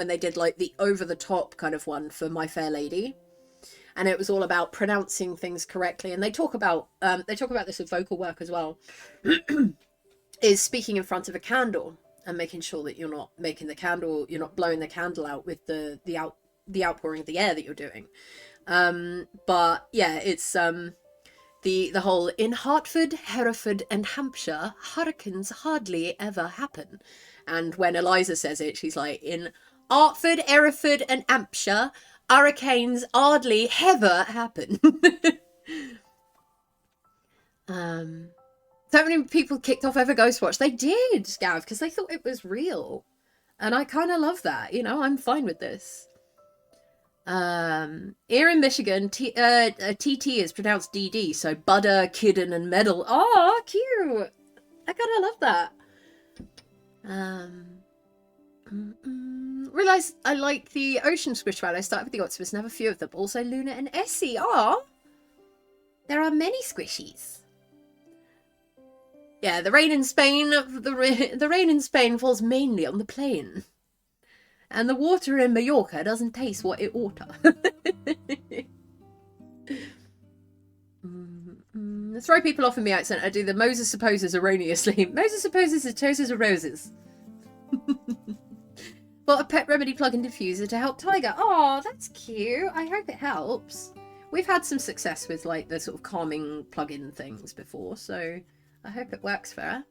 when they did like the over the top kind of one for My Fair Lady, and it was all about pronouncing things correctly. And they talk about this with vocal work as well, is speaking in front of a candle and making sure that you're not you're not blowing the candle out with the outpouring of the air that you're doing. But yeah, it's the whole in Hertford, Hereford, and Hampshire, hurricanes hardly ever happen. And when Eliza says it, she's like, in Hertford, Hereford, and Hampshire, hurricanes hardly ever happen. So many people kicked off Ever Ghost Watch. They did, Gav, because they thought it was real. And I kind of love that. You know, I'm fine with this. Here in Michigan, TT is pronounced DD, so butter, kidden, and medal. Oh, cute! I kind of love that. Realised I like the ocean squish whale. I started with the octopus and have a few of them. Also Luna and Essie. Oh, there are many squishies. Yeah, the rain in Spain. The rain in Spain falls mainly on the plain. And the water in Mallorca doesn't taste what it oughta. Throw people off in the accent. I do the Moses supposes erroneously. Moses supposes it chooses roses. Bought a pet remedy plug-in diffuser to help Tiger. Oh, that's cute. I hope it helps. We've had some success with like the sort of calming plug-in things before, so I hope it works for her.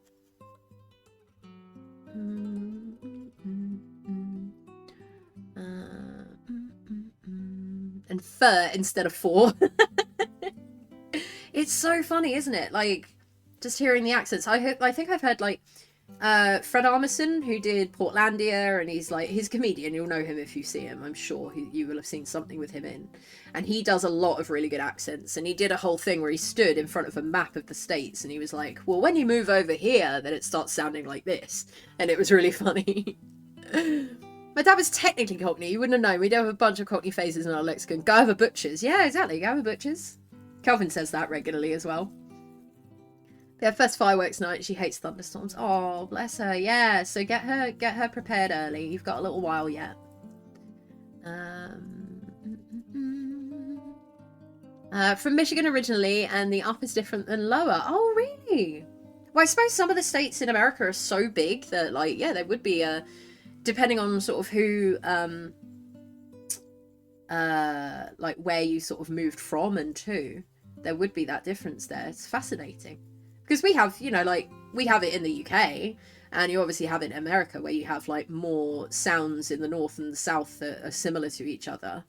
And fur instead of four. It's so funny, isn't it? Like, just hearing the accents. I think I've heard like Fred Armisen, who did Portlandia, and he's a comedian. You'll know him if you see him. I'm sure you will have seen something with him in. And he does a lot of really good accents. And he did a whole thing where he stood in front of a map of the states, and he was like, well, when you move over here, then it starts sounding like this. And it was really funny. My dad was technically Cockney. You wouldn't have known. We'd have a bunch of Cockney phrases in our lexicon. Go over butchers. Yeah, exactly. Go over butchers. Kelvin says that regularly as well. Yeah, first fireworks night. She hates thunderstorms. Oh, bless her. Yeah, so get her prepared early. You've got a little while yet. From Michigan originally, and the up is different than lower. Oh, really? Well, I suppose some of the states in America are so big that, like, yeah, there would be a... Depending on sort of who, like where you sort of moved from and to, there would be that difference there. It's fascinating. Because we have, you know, like, we have it in the UK, and you obviously have it in America, where you have, like, more sounds in the north and the south that are similar to each other.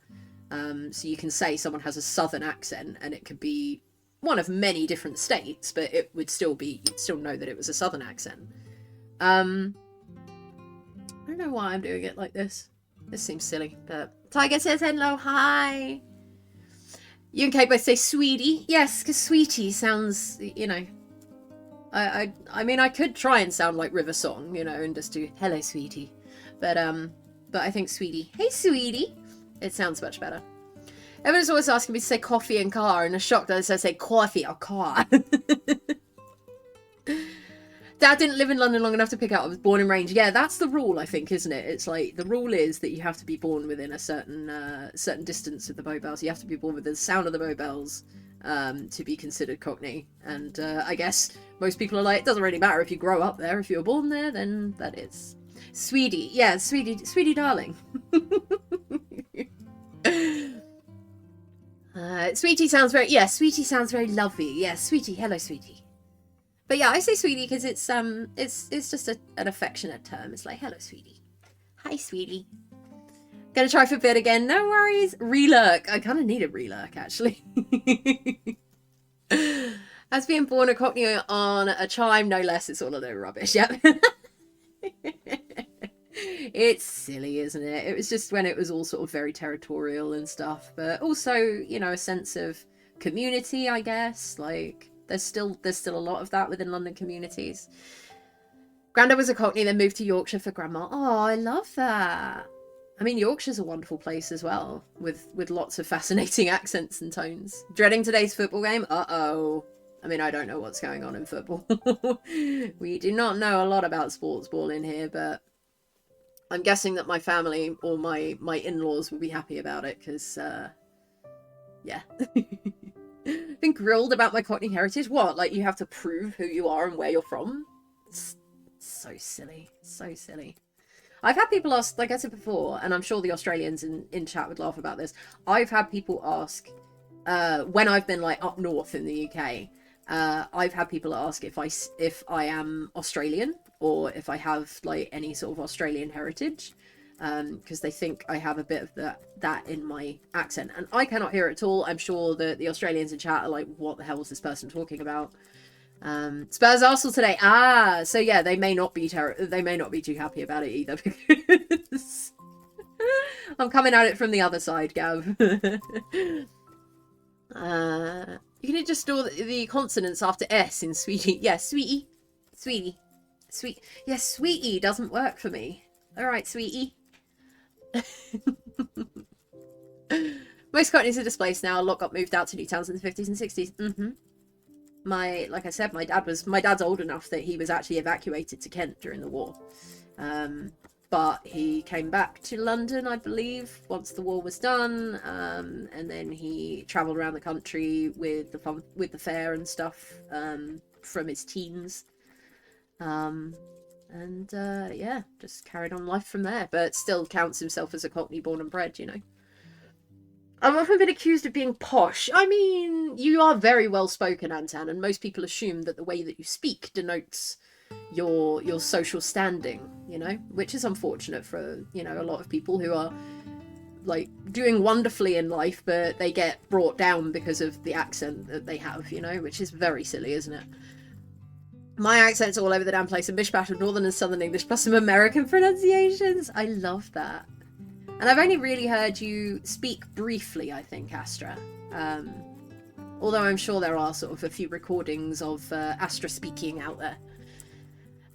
So you can say someone has a southern accent, and it could be one of many different states, but it would still be, you'd still know that it was a southern accent. I don't know why I'm doing it like this. This seems silly, but... Tiger says hello, hi! You and Kate both say sweetie. Yes, because sweetie sounds, you know... I mean, I could try and sound like River Song, you know, and just do hello, sweetie. But I think sweetie. Hey, sweetie! It sounds much better. Everyone's always asking me to say coffee and car, and a shock that I say coffee or car. Dad didn't live in London long enough to pick out. I was born in range. Yeah, that's the rule, I think, isn't it? It's like, the rule is that you have to be born within a certain distance of the Bow Bells. You have to be born within the sound of the Bow Bells to be considered Cockney. And I guess most people are like, it doesn't really matter if you grow up there. If you were born there, then that is. Sweetie. Yeah, sweetie darling. Sweetie sounds very, yeah, sweetie sounds very lovely. Yeah, sweetie. Hello, sweetie. But yeah, I say sweetie because it's just an affectionate term. It's like, hello, sweetie. Hi, sweetie. Gonna try for a bit again. No worries. Relurk. I kind of need a relurk, actually. As being born a Cockney on a chime, no less. It's all a load of rubbish. Yep. It's silly, isn't it? It was just when it was all sort of very territorial and stuff. But also, you know, a sense of community, I guess. Like... There's still a lot of that within London communities. Granda was a Cockney, then moved to Yorkshire for Grandma. Oh, I love that. I mean, Yorkshire's a wonderful place as well, with lots of fascinating accents and tones. Dreading today's football game? Uh-oh. I mean, I don't know what's going on in football. We do not know a lot about sports ball in here, but I'm guessing that my family or my in-laws will be happy about it, because yeah. Been grilled about my Cockney heritage. What, like you have to prove who you are and where you're from? It's so silly, so silly. I've had people ask, like I said before, and I'm sure the Australians in chat would laugh about this. I've had people ask, when I've been like up north in the UK, I've had people ask if I am Australian, or if I have like any sort of Australian heritage, because they think I have a bit of that in my accent, and I cannot hear it at all. I'm sure that the Australians in chat are like, what the hell is this person talking about? Spurs Arsenal today. Ah, so yeah, they may not be too happy about it either, because I'm coming at it from the other side, Gav. You can just store the consonants after S in sweetie. Yeah, sweetie. Sweetie. Sweet. Yeah, sweetie doesn't work for me. Alright, sweetie. Most Cockneys are displaced now. A lot got moved out to new towns in the 50s and 60s. Like I said, my dad's old enough that he was actually evacuated to Kent during the war. But he came back to London, I believe, once the war was done, and then he travelled around the country with the fair and stuff, from his teens, yeah, just carried on life from there, but still counts himself as a Cockney born and bred, you know. I've often been accused of being posh. I mean, you are very well spoken, Antan, and most people assume that the way that you speak denotes your social standing, you know, which is unfortunate for, you know, a lot of people who are like doing wonderfully in life, but they get brought down because of the accent that they have, you know, which is very silly, isn't it? My accent's all over the damn place, a mishmash of northern and southern English plus some American pronunciations. I love that. And I've only really heard you speak briefly, I think, Astra. Although I'm sure there are sort of a few recordings of Astra speaking out there.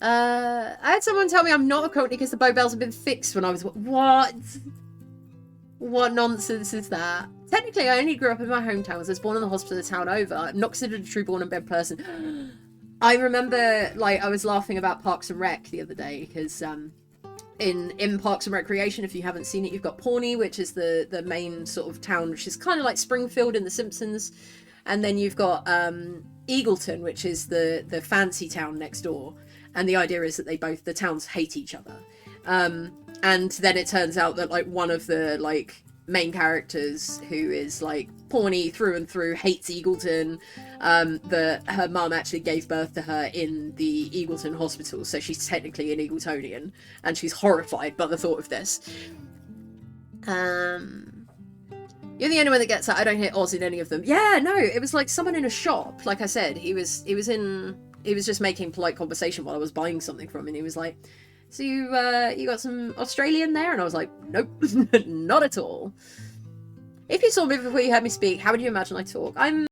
I had someone tell me I'm not a Cockney because the bow bells have been fixed when I was... What? What nonsense is that? Technically, I only grew up in my hometown. I was born in the hospital the town over. I'm not considered a true born and bred person. I remember, like, I was laughing about Parks and Rec the other day, because... In Parks and Recreation, if you haven't seen it, you've got Pawnee, which is the main sort of town, which is kind of like Springfield in The Simpsons, and then you've got Eagleton, which is the fancy town next door, and the idea is that the towns hate each other, and then it turns out that like one of the like main characters, who is like Pawnee through and through, hates Eagleton, that her mum actually gave birth to her in the Eagleton hospital, so she's technically an Eagletonian, and she's horrified by the thought of this. You're the only one that gets that. I don't hear Oz in any of them. Yeah, no, it was like someone in a shop. Like I said, he was just making polite conversation while I was buying something from him, and he was like, so you got some Australian there? And I was like, nope, not at all. If you saw me before you heard me speak, how would you imagine I talk? I'm